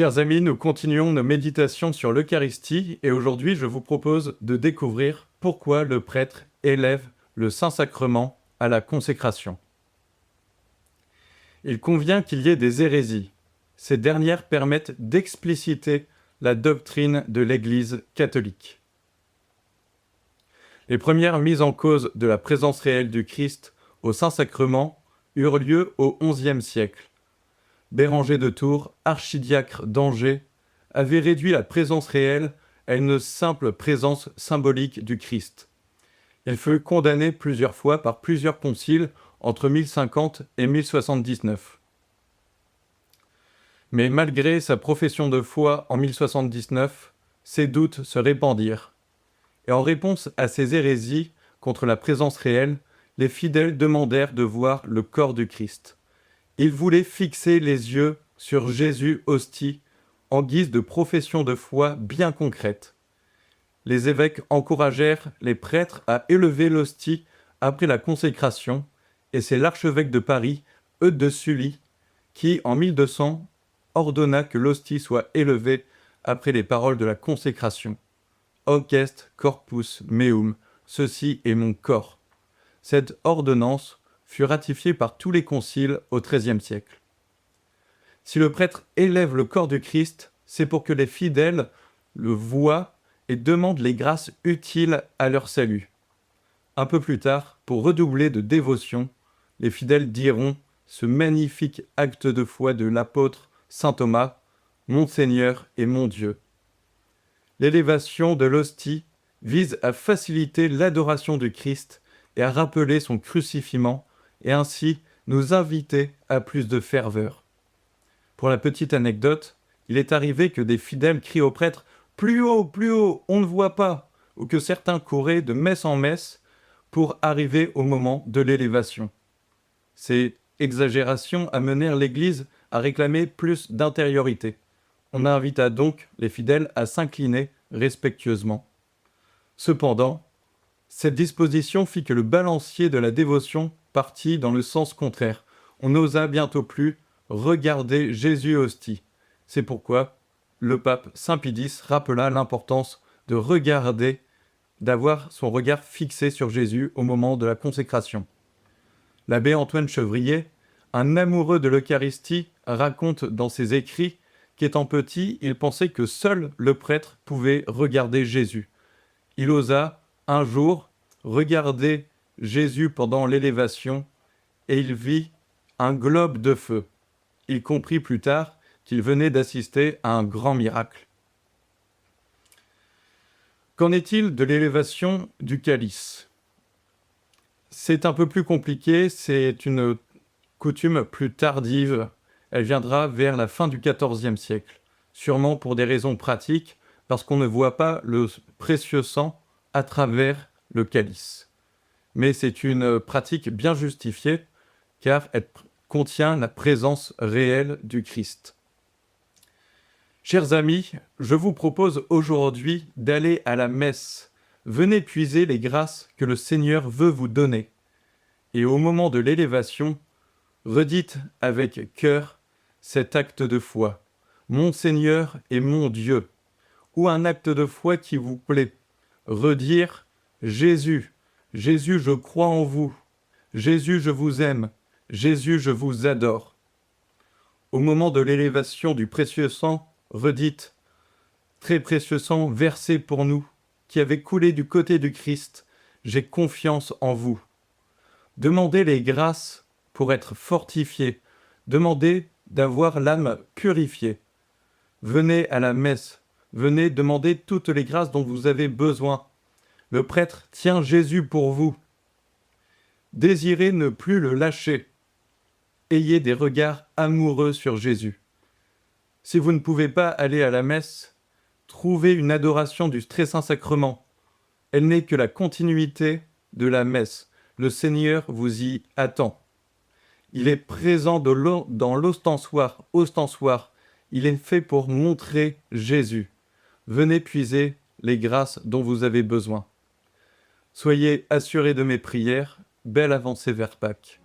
Chers amis, nous continuons nos méditations sur l'Eucharistie et aujourd'hui je vous propose de découvrir pourquoi le prêtre élève le Saint-Sacrement à la consécration. Il convient qu'il y ait des hérésies. Ces dernières permettent d'expliciter la doctrine de l'Église catholique. Les premières mises en cause de la présence réelle du Christ au Saint-Sacrement eurent lieu au XIe siècle. Béranger de Tours, archidiacre d'Angers, avait réduit la présence réelle à une simple présence symbolique du Christ. Il fut condamné plusieurs fois par plusieurs conciles entre 1050 et 1079. Mais malgré sa profession de foi en 1079, ses doutes se répandirent. Et en réponse à ces hérésies contre la présence réelle, les fidèles demandèrent de voir le corps du Christ. Ils voulaient fixer les yeux sur Jésus hostie en guise de profession de foi bien concrète. Les évêques encouragèrent les prêtres à élever l'hostie après la consécration, et c'est l'archevêque de Paris, Eudes de Sully, qui, en 1200, ordonna que l'hostie soit élevée après les paroles de la consécration. « Hoc est corpus meum, ceci est mon corps ». Cette ordonnance fut ratifiée par tous les conciles au XIIIe siècle. Si le prêtre élève le corps du Christ, c'est pour que les fidèles le voient et demandent les grâces utiles à leur salut. Un peu plus tard, pour redoubler de dévotion, les fidèles diront ce magnifique acte de foi de l'apôtre saint Thomas, « Mon Seigneur et mon Dieu ». L'élévation de l'hostie vise à faciliter l'adoration du Christ et à rappeler son crucifixion et ainsi nous inviter à plus de ferveur. Pour la petite anecdote, il est arrivé que des fidèles crient au prêtre « Plus haut, on ne voit pas !» ou que certains couraient de messe en messe pour arriver au moment de l'élévation. Ces exagérations amenèrent l'Église à réclamer plus d'intériorité. On invita donc les fidèles à s'incliner respectueusement. Cependant, cette disposition fit que le balancier de la dévotion partit dans le sens contraire. On n'osa bientôt plus regarder Jésus hostie. C'est pourquoi le pape Saint Pie X rappela l'importance de regarder, d'avoir son regard fixé sur Jésus au moment de la consécration. L'abbé Antoine Chevrier, un amoureux de l'Eucharistie, raconte dans ses écrits qu'étant petit, il pensait que seul le prêtre pouvait regarder Jésus. Il osa, un jour, regarder Jésus pendant l'élévation et il vit un globe de feu. Il comprit plus tard qu'il venait d'assister à un grand miracle. Qu'en est-il de l'élévation du calice ? C'est un peu plus compliqué, c'est une coutume plus tardive. Elle viendra vers la fin du XIVe siècle, sûrement pour des raisons pratiques, parce qu'on ne voit pas le précieux sang à travers le calice. Mais c'est une pratique bien justifiée, car elle contient la présence réelle du Christ. Chers amis, je vous propose aujourd'hui d'aller à la messe. Venez puiser les grâces que le Seigneur veut vous donner. Et au moment de l'élévation, redites avec cœur cet acte de foi. Mon Seigneur et mon Dieu. Ou un acte de foi qui vous plaît. Redire Jésus. Jésus, je crois en vous. Jésus, je vous aime. Jésus, je vous adore. Au moment de l'élévation du précieux sang, redites « Très précieux sang versé pour nous, qui avez coulé du côté du Christ, j'ai confiance en vous. » Demandez les grâces pour être fortifiés. Demandez d'avoir l'âme purifiée. Venez à la messe. Venez demander toutes les grâces dont vous avez besoin. Le prêtre tient Jésus pour vous. Désirez ne plus le lâcher. Ayez des regards amoureux sur Jésus. Si vous ne pouvez pas aller à la messe, trouvez une adoration du très saint sacrement. Elle n'est que la continuité de la messe. Le Seigneur vous y attend. Il est présent dans l'ostensoir. Il est fait pour montrer Jésus. Venez puiser les grâces dont vous avez besoin. Soyez assurés de mes prières. Belle avancée vers Pâques.